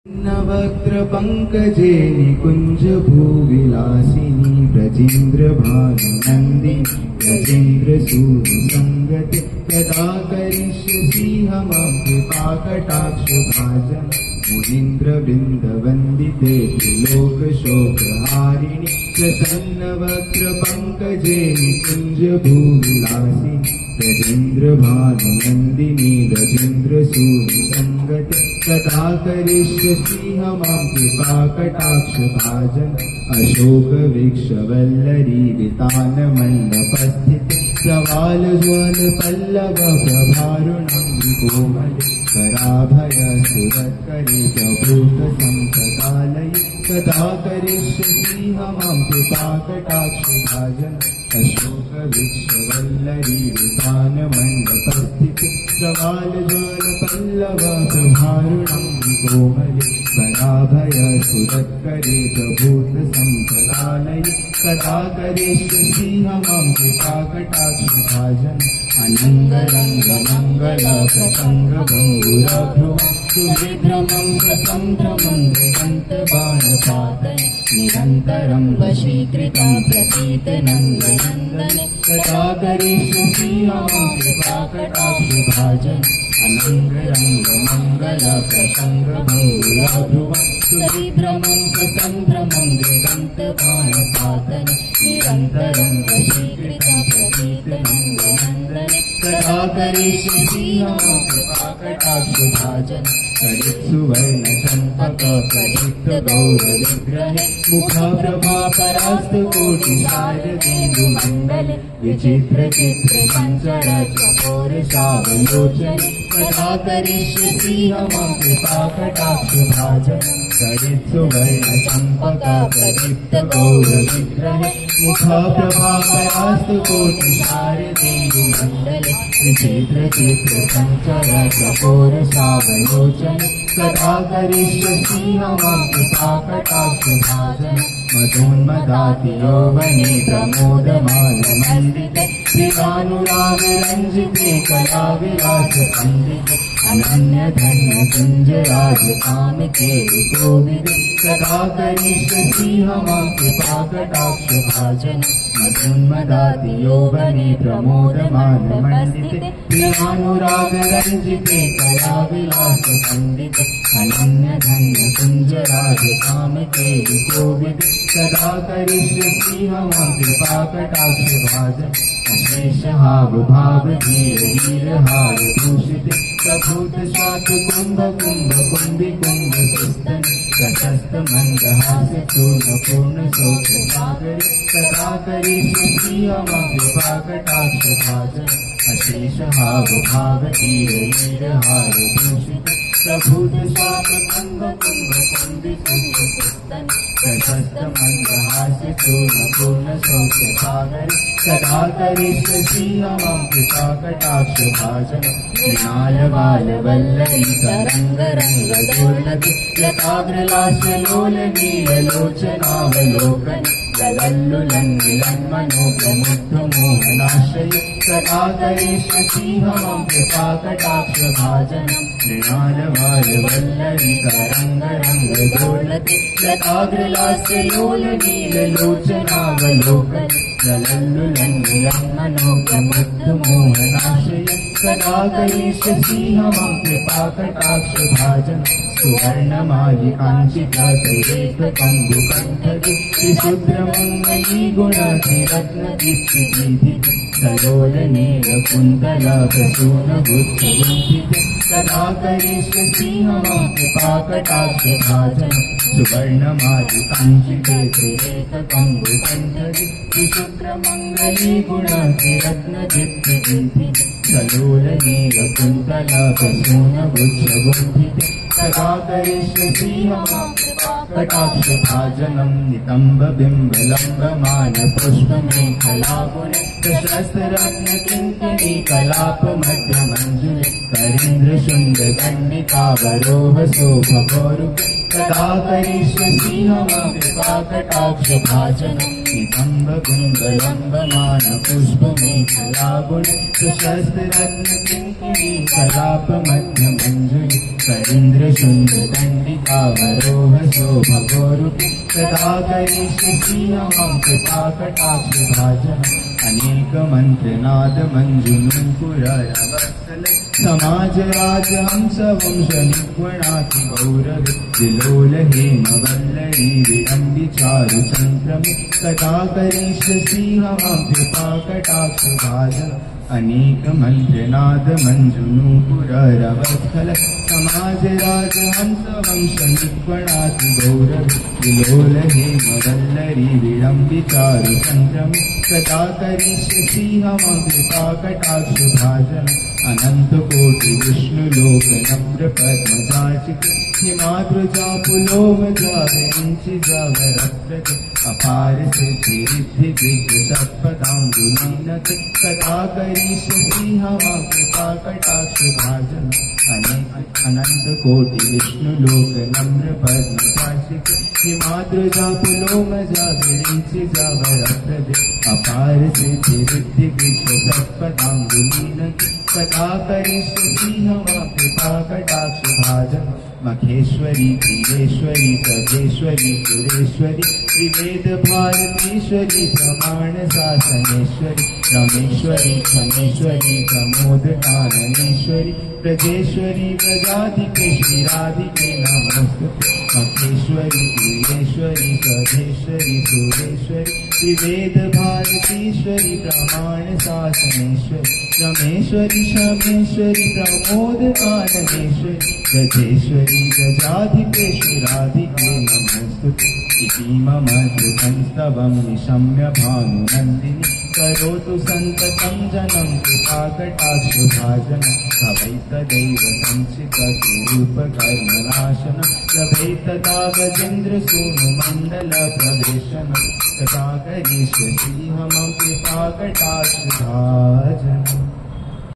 नवक्त्र पंकजे निकुंज भूविलासिनी ब्रजेन्द्र भानुनंदिनी ब्रजेन्द्र सूरि संगते कदा करिष्यसि मां कृपाकटाक्ष भाजन मुनीन्द्र वृंदवंदिते त्रिलोक शोकहारिणि प्रसन्न वक्त्र पंकजे निकुंज भूविलासिनी ब्रजेन्द्र भानुनंदिनी ब्रजेन्द्र सूरि संगते कदा करिष्यसि मां कृपाकटाक्ष भाजन अशोक वृक्ष वल्लरी वितान मंडपस्थित प्रवाल ज्वल पल्लव प्रभारुणं कोमल कराभय सुरत्करे प्रभूत संपदालय कदा करिष्यसि मां कृपाकटाक्ष भाजन अशोक वृक्ष वल्लरी वितान मंडपस्थित प्रवाल ज्वल पल्लव प्रभारुणं कोमल कराभय सुरत्करे प्रभूत संपदालय कदा करिष्यसि मां कृपाकटाक्ष भाजन अनंग रंग मंगल प्रसंग भंगुरभ्रुवं सुविभ्रमं ससंभ्रमं दिगंत बाणपातय निरन्तरं वशीकृतं प्रतीत नन्दनन्दने कदा करिष्यसि मां कृपाकटाक्ष भाजन अनंग रंग मंगल प्रसंग भंगुरभ्रुवं सुविभ्रमं ससंभ्रमं दिगंत बाणपातय निरन्तरं वशीकृतं प्रतीत नन्दनन्दने कदा करिष्यसि मां कृपाकटाक्ष भाजन करित् सुवर्ण चंपक प्रदीप्त गौर विग्रहे मुखप्रभा परास्त कोटि शारदेन्दु मंडले विचित्र चित्र संचर चकोर सावलोचने कदा करिष्यसि मां कृपाकटाक्ष भाजन करित् सुवर्ण चंपक प्रदीप्त गौर विग्रहे मुखप्रभा परास्त कोटि शारदेन्दु मंडले विचित्र चित्र संचर चकोर सावलोचने कदा करिष्यसि मां कृपाकटाक्ष भाजन मदोन्मदाति यौवने प्रमोदमान मंडिते श्रीकानुराग रंजिते कला विलास पंडिते अनन्य धन्य कुंज राज कामिके कोविदे कदा करिष्यसि मां कृपाकटाक्ष भाजन मदोन्मदाति यौवने प्रमोदमान मंडिते श्रीकानुराग रंजिते कला विलास पंडिते अनन्य धन्य कुंज राज कामिके कोविदे कदा करिष्यसि मां कृपाकटाक्ष भाजन अशेष हाव भाव धीर वीर हार भूषिते प्रभूत स्वात कुंभ कुंभ कुंभी कुंभ सुस्तन प्रशस्त मंदहास चूर्ण पूर्ण शोक सागर कदा करिष्यसि मां कृपाकटाक्ष भाजन अशेष हाव भाव धीर वीर हार भूषिते प्रभूत स्वात कुंभ कुंभ कुंभी कुंभ सुस्तन प्रशस्त मंदहास चूर्ण पूर्ण शोक सागर कदा करिष्यसि मां कृपाकटाक्ष भाजन मृणाल बाल वल्लरी तरंग रंग दुर्लभ लताग्रलास्य लोल नील लोचनावलोकन ललल्लुलं विलन्मनोप्रमुग्ध मोहनाश्रय कदा करिष्यसि मां कृपाकटाक्ष भाजन मृणाल बाल वल्लरी तरंग रंग दुर्लभ लताग्रलास्य लोल नील लोचनावलोकन ललल्लुलं विलन्मनोप्रमुग्ध मोहनाश्रय कदा करिष्यसि मां कृपाकटाक्ष भाजन सुवर्णमालि कांचित त्रैरेफ कंबुकंठगे त्रिशूद्रमंगली गुणाधिरत्न दीप्तिदीधिते सलोल नील कुंतल प्रसून गुच्छ गुंफिते कदा करिष्यसि मां कृपाकटाक्ष भाजन सुवर्णमालि कांचित त्रैरेफ कंबुकंठगे त्रिशूद्रमंगली गुणाधिरत्न दीप्तिदीधिते सलोल नील कुंतल प्रसून गुच्छ गुंफिते कदा करिष्यसि मां कृपाकटाक्ष भाजनं नितंब बिंब लंबमान पुष्पमेखलापुरे प्रशस्त रत्न किंकिणी कलाप मध्य मंजुले करीन्द्र शुंड गंडिकावरोह शोभ गौरुके तदा करिष्यसि मम कृपाकटाक्षभाजनम् नितम्बकुण्डलम्बमानपुष्पमेखलागुण सुशस्त्ररत्नकिङ्किणी कलापमध्यमञ्जुली करीन्द्रशृङ्गदण्डिकावरोह शोभगोरुकी तदा करिष्यसि मम कृपाकटाक्षभाजनम् अनेकमन्त्रनादमञ्जुनूपुरवत्सल समाजराजहंसवंशनिगुणाति गौरवे विलोलहेमवल्लरी विडम्बिचारुचन्द्रमे तदा करिष्यसि मम कृपाकटाक्षभाजनम् अनेकमन्त्रनादमञ्जुनूपुरवत्सल समाजराजहंसवंशनिगुणाति गौरवे विलोलहेमवल्लरी विडम्बिचारुचन्द्रमे तदा करिष्यसि मम कृपाकटाक्षभाजनम् अनन्तकोटि विष्णुलोकनम्रपद्मजाचित हिमाद्रुजापुलोमजा विरिञ्चिजावरप्रज अपार सिद्धिरिद्धिदिग्गजत्पदाङ्गुलीनते तदा करिष्यसि मम कृपाकटाक्षभाजनम् अनन्तकोटि विष्णुलोकनम्रपद्मजाचित हिमाद्रुजापुलोमजा विरिञ्चिजावरप्रज अपार सिद्धिरिद्धिदिग्गजत्पदाङ्गुलीनते तदा करिष्यसि मम कृपाकटाक्षभाजनम् मखेश्वरी प्रियेश्वरी सर्वेश्वरी सुरेश्वरी त्रिवेदभारतीश्वरी प्रमाणशासनेश्वरी रमेश्वरी क्षमेश्वरी प्रमोदकाननेश्वरी ब्रजेश्वरी व्रजाधिके श्रीराधिके नमोस्तुते मखेश्वरी प्रियेश्वरी सर्वेश्वरी सुरेश्वरी त्रिवेदभारतीश्वरी प्रमाणशासनेश्वरी रमेश्वरी क्षमेश्वरी प्रमोदकाननेश्वरी ब्रजेश्वरी व्रजाधिके श्रीराधिके नमोस्तुते इति मम धृतं स्तवं निशम्य भानुनन्दिनी करोतु सन्ततं जनं कृपाकटाक्षभाजनम् भवैतदैव संचितरूपकर्मनाशनम् लभैतदा गजेन्द्रसूनुमण्डलप्रवेशनम् तथा करिष्यसि मम कृपाकटाक्षभाजनम्।